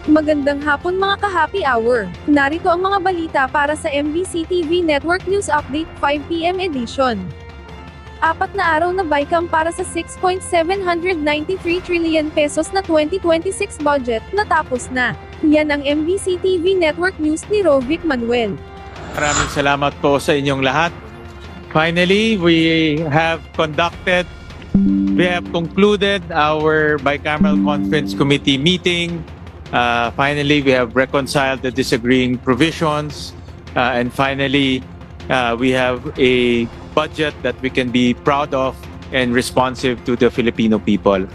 Magandang hapon mga ka-happy hour. Narito ang mga balita para sa MBC TV Network News Update 5 PM edition. 4 na araw na BICAM para sa 6.793 trillion pesos na 2026 budget, natapos na. Yan ang MBC TV Network News ni Rovic Manuel. Maraming salamat po sa inyong lahat. Finally, we have concluded our bicameral conference committee meeting. Finally, we have reconciled the disagreeing provisions. And finally, we have a budget that we can be proud of and responsive to the Filipino people.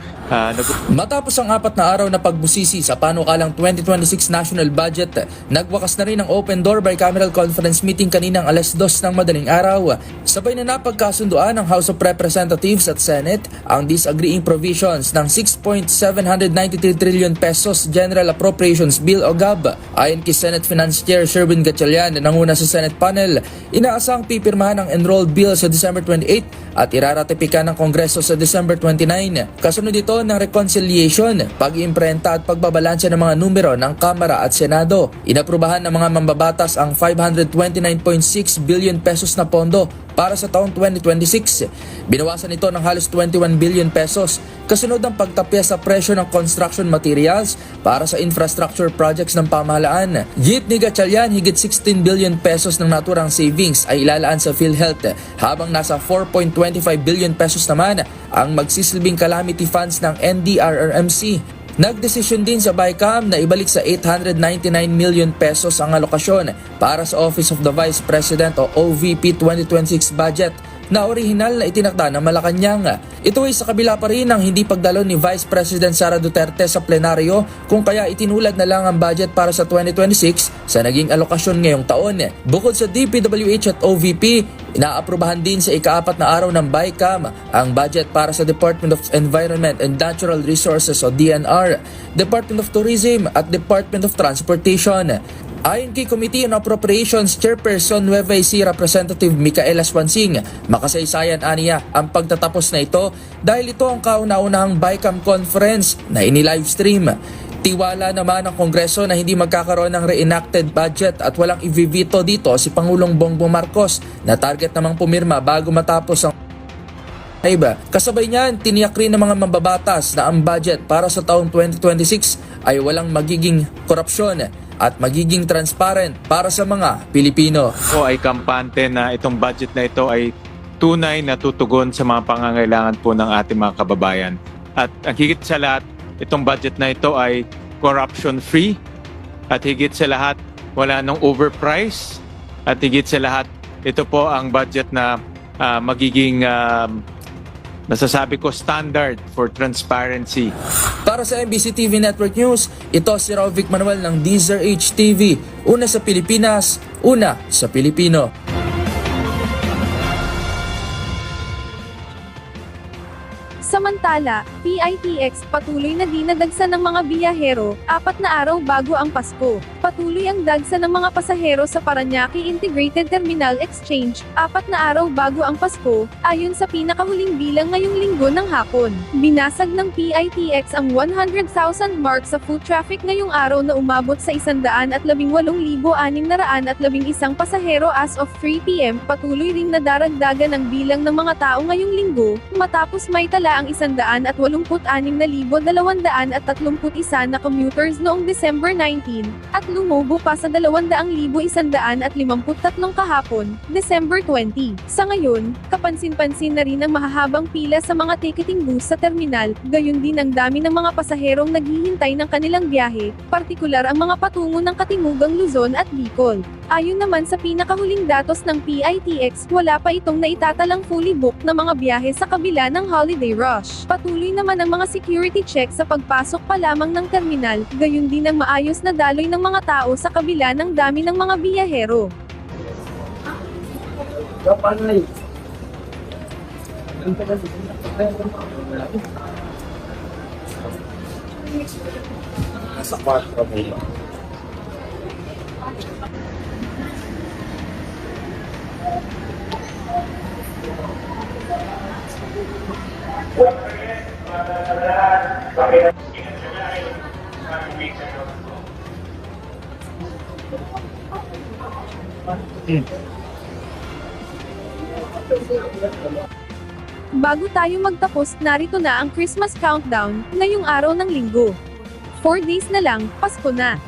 Matapos ang 4 na araw na pagbusisi sa panukalang 2026 national budget, nagwakas na rin ang open door bicameral conference meeting kaninang 2:00 ng madaling araw. Sabay na napagkasunduan ng House of Representatives at Senate ang disagreeing provisions ng 6.793 trillion pesos General Appropriations Bill o GAB. Ayon kay Senate Finance Chair Sherwin Gatchalian na nanguna sa Senate panel, inaasang pipirmahan ang enrolled bill sa December 28 at iraratipikan ng Kongreso sa December 29. Kasunod ito ng reconciliation, pag-iimprenta at pagbabalanse ng mga numero ng Kamara at Senado. Inaprubahan ng mga mambabatas ang 529.6 billion pesos na pondo para sa taong 2026. Binawasan ito ng halos 21 billion pesos kasunod ng pagtapya sa presyo ng construction materials para sa infrastructure projects ng pamahalaan. Git ni Gatchalian, higit 16 billion pesos ng naturang savings ay ilalaan sa PhilHealth, habang nasa 4.25 billion pesos naman ang magsisilbing calamity funds ng NDRRMC. Nagdesisyon din sa BICAM na ibalik sa 899 million pesos ang alokasyon para sa Office of the Vice President o OVP 2026 budget na orihinal na itinakda ng Malacanang. Ito ay sa kabila pa rin ng hindi pagdalo ni Vice President Sara Duterte sa plenaryo, kung kaya itinulad na lang ang budget para sa 2026 sa naging alokasyon ngayong taon. Bukod sa DPWH at OVP, inaaprubahan din sa ika-4 na araw ng BICAM ang budget para sa Department of Environment and Natural Resources o DNR, Department of Tourism at Department of Transportation. Ayon kay Committee on Appropriations Chairperson Nueva Ecija Representative Micaela Swansing, makasaysayan aniya ang pagtatapos na ito dahil ito ang kauna-unahang BICAM conference na ini-livestream. Tiwala naman ng Kongreso na hindi magkakaroon ng reenacted budget at walang i-veto dito si Pangulong Bongbong Marcos na target namang pumirma bago matapos ang kasabay niyan, tiniyak rin ng mga mambabatas na ang budget para sa taong 2026 ay walang magiging korupsyon at magiging transparent para sa mga Pilipino. Ako ay kampante na itong budget na ito ay tunay na tutugon sa mga pangangailangan po ng ating mga kababayan. At ang higit sa lahat, itong budget na ito ay corruption-free at higit sa lahat, wala nang overprice at higit sa lahat, ito po ang budget na magiging masasabi ko standard for transparency. Para sa MBC TV Network News, ito si Rovic Manuel ng DZRH TV. Una sa Pilipinas, una sa Pilipino. Samantala, PITX patuloy na dinadagsa ng mga biyahero, 4 na araw bago ang Pasko. Patuloy ang dagsa ng mga pasahero sa Parañaque Integrated Terminal Exchange, 4 na araw bago ang Pasko, ayon sa pinakahuling bilang ngayong linggo ng hapon. Binasag ng PITX ang 100,000 mark sa foot traffic ngayong araw na umabot sa 118,611 pasahero as of 3 PM. Patuloy ring nadaragdagan ang bilang ng mga tao ngayong linggo, matapos may tala ang 186,231 na commuters noong December 19, at lumobo pa sa 200,153 kahapon, December 20. Sa ngayon, kapansin-pansin na rin ang mahahabang pila sa mga ticketing booths sa terminal, gayon din ang dami ng mga pasaherong naghihintay ng kanilang biyahe, partikular ang mga patungo ng Katimugang Luzon at Bicol. Ayon naman sa pinakahuling datos ng PITX, wala pa itong naitatalang fully booked na mga biyahe sa kabila ng holiday rush. Patuloy naman ang mga security check sa pagpasok pa lamang ng terminal, gayon din ang maayos na daloy ng mga tao sa kabila ng dami ng mga biyahero. Nasa 4 mo. Bakit? Bago tayo magtapos, narito na ang Christmas countdown, ngayong araw ng linggo. 4 days na lang, Pasko na.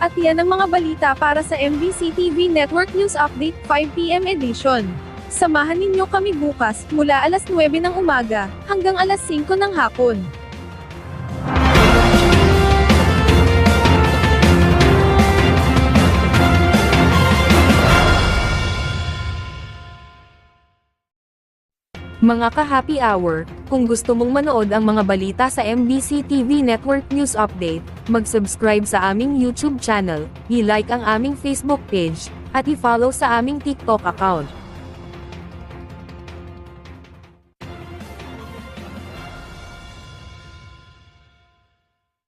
At yan ang mga balita para sa MBC TV Network News Update 5 PM edition. Samahan ninyo kami bukas, mula alas 9 ng umaga, hanggang alas 5 ng hapon. Mga ka-happy hour, kung gusto mong manood ang mga balita sa MBC TV Network News Update, mag-subscribe sa aming YouTube channel, i-like ang aming Facebook page, at i-follow sa aming TikTok account.